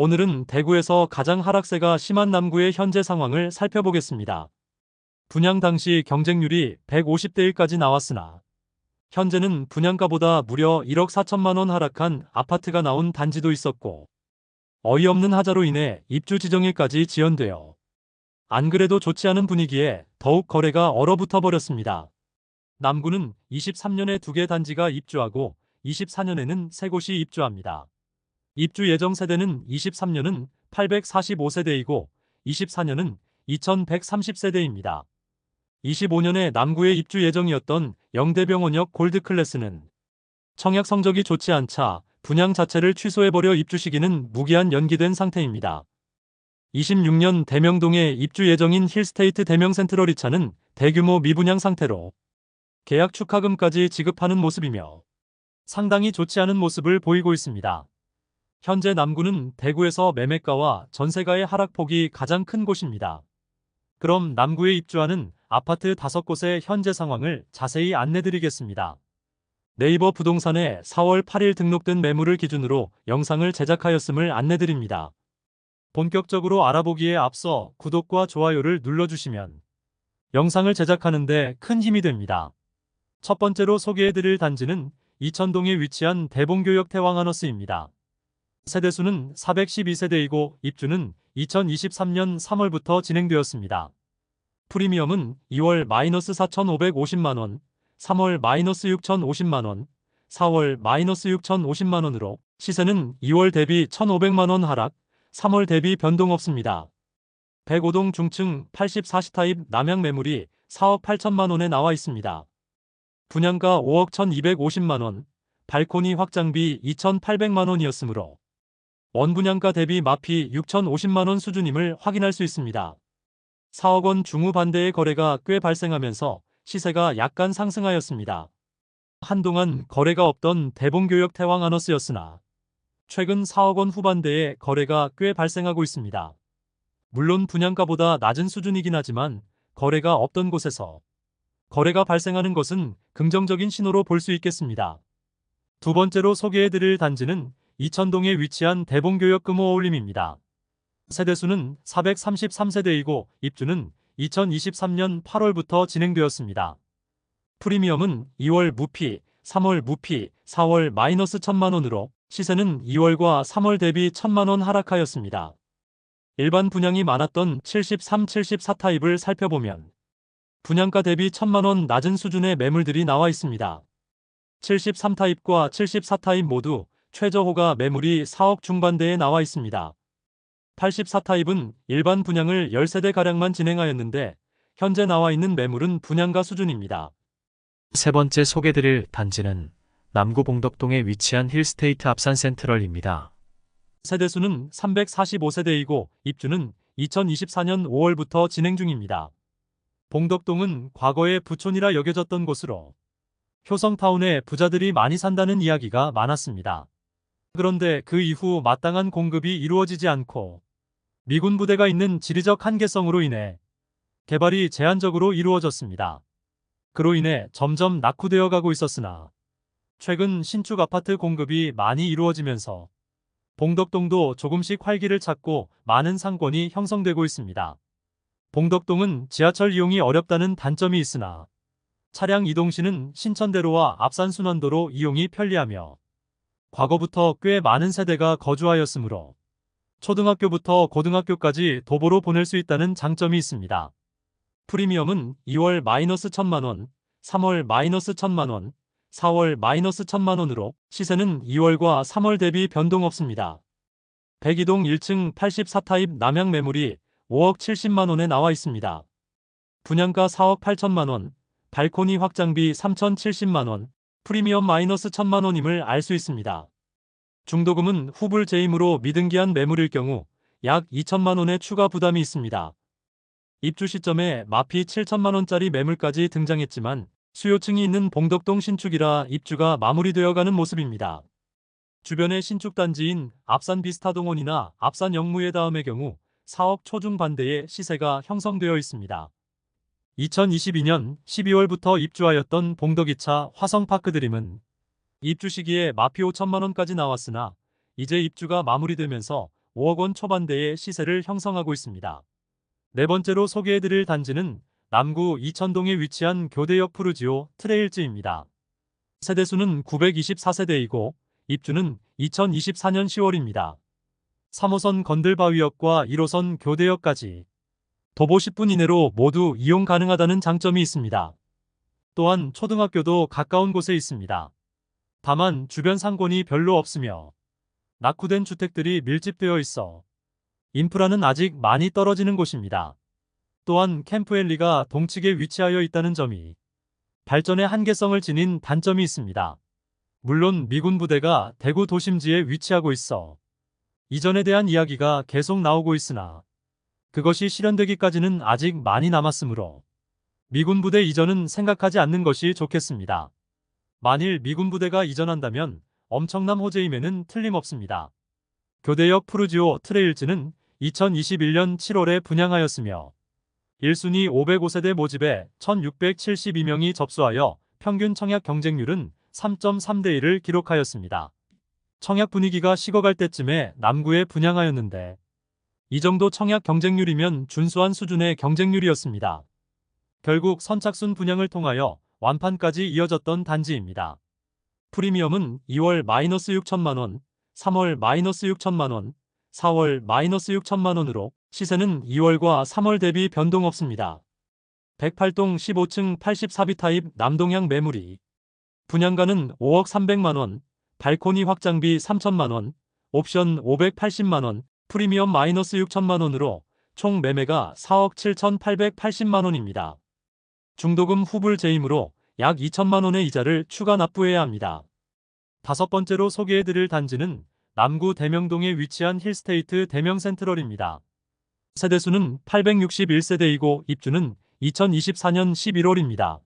오늘은 대구에서 가장 하락세가 심한 남구의 현재 상황을 살펴보겠습니다. 분양 당시 경쟁률이 150대 1까지 나왔으나 현재는 분양가보다 무려 1억 4천만 원 하락한 아파트가 나온 단지도 있었고 어이없는 하자로 인해 입주 지정일까지 지연되어 안 그래도 좋지 않은 분위기에 더욱 거래가 얼어붙어 버렸습니다. 남구는 23년에 2개 단지가 입주하고 24년에는 3곳이 입주합니다. 입주 예정 세대는 23년은 845세대이고 24년은 2130세대입니다. 25년에 남구에 입주 예정이었던 영대병원역 골드클래스는 청약 성적이 좋지 않자 분양 자체를 취소해버려 입주 시기는 무기한 연기된 상태입니다. 26년 대명동에 입주 예정인 힐스테이트 대명센트럴 2차는 대규모 미분양 상태로 계약 축하금까지 지급하는 모습이며 상당히 좋지 않은 모습을 보이고 있습니다. 현재 남구는 대구에서 매매가와 전세가의 하락폭이 가장 큰 곳입니다. 그럼 남구에 입주하는 아파트 5곳의 현재 상황을 자세히 안내드리겠습니다. 네이버 부동산에 4월 8일 등록된 매물을 기준으로 영상을 제작하였음을 안내드립니다. 본격적으로 알아보기에 앞서 구독과 좋아요를 눌러주시면 영상을 제작하는데 큰 힘이 됩니다. 첫 번째로 소개해드릴 단지는 이천동에 위치한 대봉교역 태왕하너스입니다. 세대수는 412세대이고 입주는 2023년 3월부터 진행되었습니다. 프리미엄은 2월 마이너스 4,550만원, 3월 마이너스 6,050만원, 4월 마이너스 6,050만원으로 시세는 2월 대비 1,500만원 하락, 3월 대비 변동 없습니다. 105동 중층 84시 타입 남양 매물이 4억 8천만원에 나와 있습니다. 분양가 5억 1,250만원, 발코니 확장비 2,800만원이었으므로 원분양가 대비 마피 6,050만원 수준임을 확인할 수 있습니다. 4억 원 중후반대의 거래가 꽤 발생하면서 시세가 약간 상승하였습니다. 한동안 거래가 없던 대봉교역 태왕하너스였으나 최근 4억 원 후반대의 거래가 꽤 발생하고 있습니다. 물론 분양가보다 낮은 수준이긴 하지만 거래가 없던 곳에서 거래가 발생하는 것은 긍정적인 신호로 볼 수 있겠습니다. 두 번째로 소개해드릴 단지는 이천동에 위치한 대봉교역 금호어울림입니다. 세대수는 433세대이고 입주는 2023년 8월부터 진행되었습니다. 프리미엄은 2월 무피, 3월 무피, 4월 마이너스 1,000만원으로 시세는 2월과 3월 대비 1,000만원 하락하였습니다. 일반 분양이 많았던 73, 74 타입을 살펴보면 분양가 대비 1,000만원 낮은 수준의 매물들이 나와 있습니다. 73 타입과 74 타입 모두 최저호가 매물이 4억 중반대에 나와 있습니다. 84 타입은 일반 분양을 10세대가량만 진행하였는데 현재 나와 있는 매물은 분양가 수준입니다. 세 번째 소개드릴 단지는 남구 봉덕동에 위치한 힐스테이트 앞산 센트럴입니다. 세대수는 345세대이고 입주는 2024년 5월부터 진행 중입니다. 봉덕동은 과거에 부촌이라 여겨졌던 곳으로 효성타운에 부자들이 많이 산다는 이야기가 많았습니다. 그런데 그 이후 마땅한 공급이 이루어지지 않고 미군 부대가 있는 지리적 한계성으로 인해 개발이 제한적으로 이루어졌습니다. 그로 인해 점점 낙후되어 가고 있었으나 최근 신축 아파트 공급이 많이 이루어지면서 봉덕동도 조금씩 활기를 찾고 많은 상권이 형성되고 있습니다. 봉덕동은 지하철 이용이 어렵다는 단점이 있으나 차량 이동 시는 신천대로와 압산순환도로 이용이 편리하며 과거부터 꽤 많은 세대가 거주하였으므로 초등학교부터 고등학교까지 도보로 보낼 수 있다는 장점이 있습니다. 프리미엄은 2월 마이너스 1,000만원, 3월 마이너스 1,000만원, 4월 마이너스 1,000만원으로 시세는 2월과 3월 대비 변동 없습니다. 102동 1층 84 타입 남양 매물이 5억 70만원에 나와 있습니다. 분양가 4억 8천만원, 발코니 확장비 3,070만원, 프리미엄 마이너스 1,000만원임을 알 수 있습니다. 중도금은 후불 재임으로 미등기한 매물일 경우 약 2천만원의 추가 부담이 있습니다. 입주 시점에 마피 7천만원짜리 매물까지 등장했지만 수요층이 있는 봉덕동 신축이라 입주가 마무리되어가는 모습입니다. 주변의 신축단지인 압산 비스타동원이나 압산 영무의 다음의 경우 4억 초중반대의 시세가 형성되어 있습니다. 2022년 12월부터 입주하였던 봉덕 2차 화성파크드림은 입주 시기에 마피 5천만원까지 나왔으나 이제 입주가 마무리되면서 5억 원 초반대의 시세를 형성하고 있습니다. 네 번째로 소개해드릴 단지는 남구 이천동에 위치한 교대역 푸르지오 트레일즈입니다. 세대수는 924세대이고 입주는 2024년 10월입니다. 3호선 건들바위역과 1호선 교대역까지 도보 10분 이내로 모두 이용 가능하다는 장점이 있습니다. 또한 초등학교도 가까운 곳에 있습니다. 다만 주변 상권이 별로 없으며 낙후된 주택들이 밀집되어 있어 인프라는 아직 많이 떨어지는 곳입니다. 또한 캠프엘리가 동측에 위치하여 있다는 점이 발전의 한계성을 지닌 단점이 있습니다. 물론 미군 부대가 대구 도심지에 위치하고 있어 이전에 대한 이야기가 계속 나오고 있으나 그것이 실현되기까지는 아직 많이 남았으므로 미군 부대 이전은 생각하지 않는 것이 좋겠습니다. 만일 미군 부대가 이전한다면 엄청난 호재임에는 틀림없습니다. 교대역 푸르지오 트레일즈는 2021년 7월에 분양하였으며 1순위 505세대 모집에 1672명이 접수하여 평균 청약 경쟁률은 3.3대 1을 기록하였습니다. 청약 분위기가 식어갈 때쯤에 남구에 분양하였는데 이 정도 청약 경쟁률이면 준수한 수준의 경쟁률이었습니다. 결국 선착순 분양을 통하여 완판까지 이어졌던 단지입니다. 프리미엄은 2월 -6천만원, 3월 -6천만원, 4월 -6천만원으로 시세는 2월과 3월 대비 변동 없습니다. 108동 15층 84비 타입 남동향 매물이 분양가는 5억 300만원, 발코니 확장비 3천만원, 옵션 580만원, 프리미엄 -6천만원으로 총 매매가 4억 7,880만원입니다. 중도금 후불 제임으로 약 2천만원의 이자를 추가 납부해야 합니다. 다섯 번째로 소개해드릴 단지는 남구 대명동에 위치한 힐스테이트 대명센트럴입니다. 세대수는 861세대이고 입주는 2024년 11월입니다.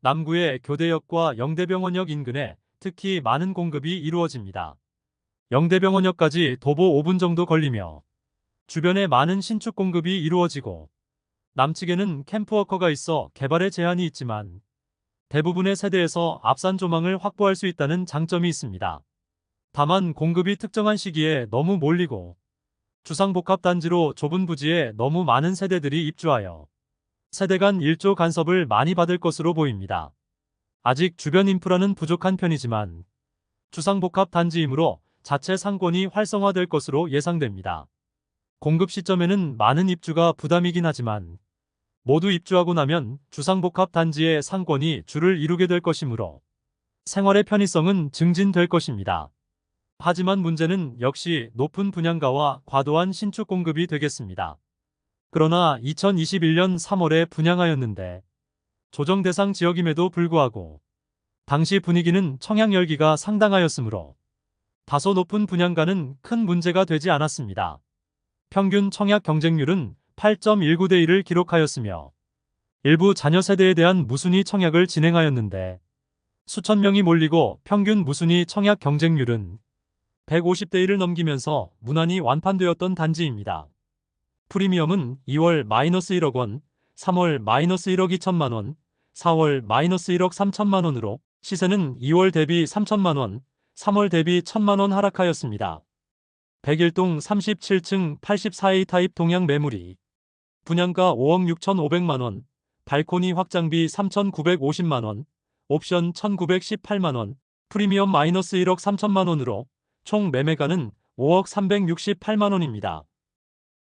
남구의 교대역과 영대병원역 인근에 특히 많은 공급이 이루어집니다. 영대병원역까지 도보 5분 정도 걸리며 주변에 많은 신축 공급이 이루어지고 남측에는 캠프워커가 있어 개발에 제한이 있지만 대부분의 세대에서 앞산 조망을 확보할 수 있다는 장점이 있습니다. 다만 공급이 특정한 시기에 너무 몰리고 주상복합단지로 좁은 부지에 너무 많은 세대들이 입주하여 세대 간 일조 간섭을 많이 받을 것으로 보입니다. 아직 주변 인프라는 부족한 편이지만 주상복합단지이므로 자체 상권이 활성화될 것으로 예상됩니다. 공급 시점에는 많은 입주가 부담이긴 하지만 모두 입주하고 나면 주상복합단지의 상권이 줄을 이루게 될 것이므로 생활의 편의성은 증진될 것입니다. 하지만 문제는 역시 높은 분양가와 과도한 신축 공급이 되겠습니다. 그러나 2021년 3월에 분양하였는데 조정 대상 지역임에도 불구하고 당시 분위기는 청약 열기가 상당하였으므로 다소 높은 분양가는 큰 문제가 되지 않았습니다. 평균 청약 경쟁률은 8.19대 1을 기록하였으며 일부 자녀 세대에 대한 무순위 청약을 진행하였는데 수천 명이 몰리고 평균 무순위 청약 경쟁률은 150대 1을 넘기면서 무난히 완판되었던 단지입니다. 프리미엄은 2월 -1억 원, 3월 -1억 2천만 원, 4월 -1억 3천만 원으로 시세는 2월 대비 3천만 원, 3월 대비 1천만 원 하락하였습니다. 101동 37층 84A 타입 동양 매물이 분양가 5억 6,500만 원, 발코니 확장비 3,950만 원, 옵션 1,918만 원, 프리미엄 -1억 3천만 원으로 총 매매가는 5억 368만 원입니다.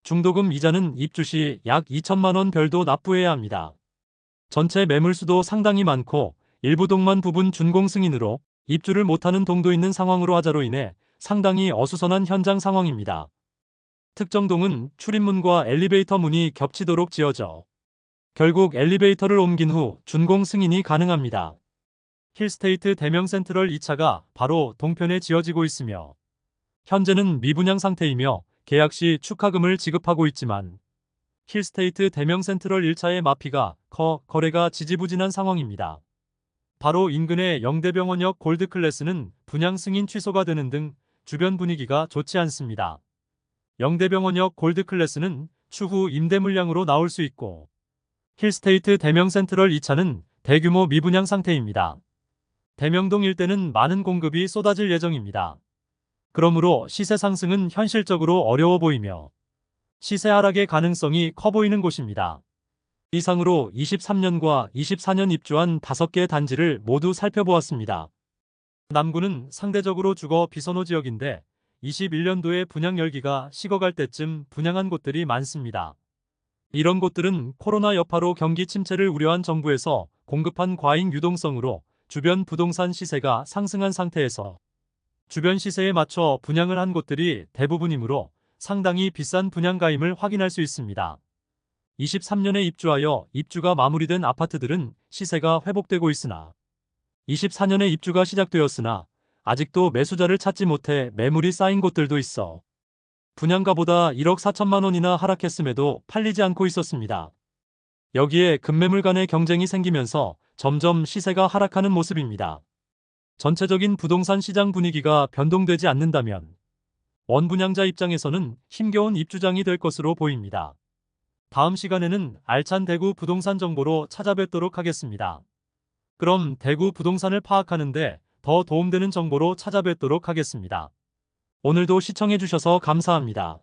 중도금 이자는 입주 시 약 2천만 원 별도 납부해야 합니다. 전체 매물수도 상당히 많고 일부 동만 부분 준공 승인으로 입주를 못하는 동도 있는 상황으로 하자로 인해 상당히 어수선한 현장 상황입니다. 특정 동은 출입문과 엘리베이터 문이 겹치도록 지어져 결국 엘리베이터를 옮긴 후 준공 승인이 가능합니다. 힐스테이트 대명센트럴 2차가 바로 동편에 지어지고 있으며 현재는 미분양 상태이며 계약 시 축하금을 지급하고 있지만 힐스테이트 대명센트럴 1차의 마피가 거래가 지지부진한 상황입니다. 바로 인근의 영대병원역 골드클래스는 분양 승인 취소가 되는 등 주변 분위기가 좋지 않습니다. 영대병원역 골드클래스는 추후 임대 물량으로 나올 수 있고 힐스테이트 대명센트럴 2차는 대규모 미분양 상태입니다. 대명동 일대는 많은 공급이 쏟아질 예정입니다. 그러므로 시세 상승은 현실적으로 어려워 보이며 시세 하락의 가능성이 커 보이는 곳입니다. 이상으로 23년과 24년 입주한 5개 단지를 모두 살펴보았습니다. 남구는 상대적으로 주거 비선호 지역인데 21년도에 분양 열기가 식어갈 때쯤 분양한 곳들이 많습니다. 이런 곳들은 코로나 여파로 경기 침체를 우려한 정부에서 공급한 과잉 유동성으로 주변 부동산 시세가 상승한 상태에서 주변 시세에 맞춰 분양을 한 곳들이 대부분이므로 상당히 비싼 분양가임을 확인할 수 있습니다. 23년에 입주하여 입주가 마무리된 아파트들은 시세가 회복되고 있으나 24년에 입주가 시작되었으나 아직도 매수자를 찾지 못해 매물이 쌓인 곳들도 있어 분양가보다 1억 4천만 원이나 하락했음에도 팔리지 않고 있었습니다. 여기에 급매물 간의 경쟁이 생기면서 점점 시세가 하락하는 모습입니다. 전체적인 부동산 시장 분위기가 변동되지 않는다면 원분양자 입장에서는 힘겨운 입주장이 될 것으로 보입니다. 다음 시간에는 알찬 대구 부동산 정보로 찾아뵙도록 하겠습니다. 그럼 대구 부동산을 파악하는데 더 도움되는 정보로 찾아뵙도록 하겠습니다. 오늘도 시청해주셔서 감사합니다.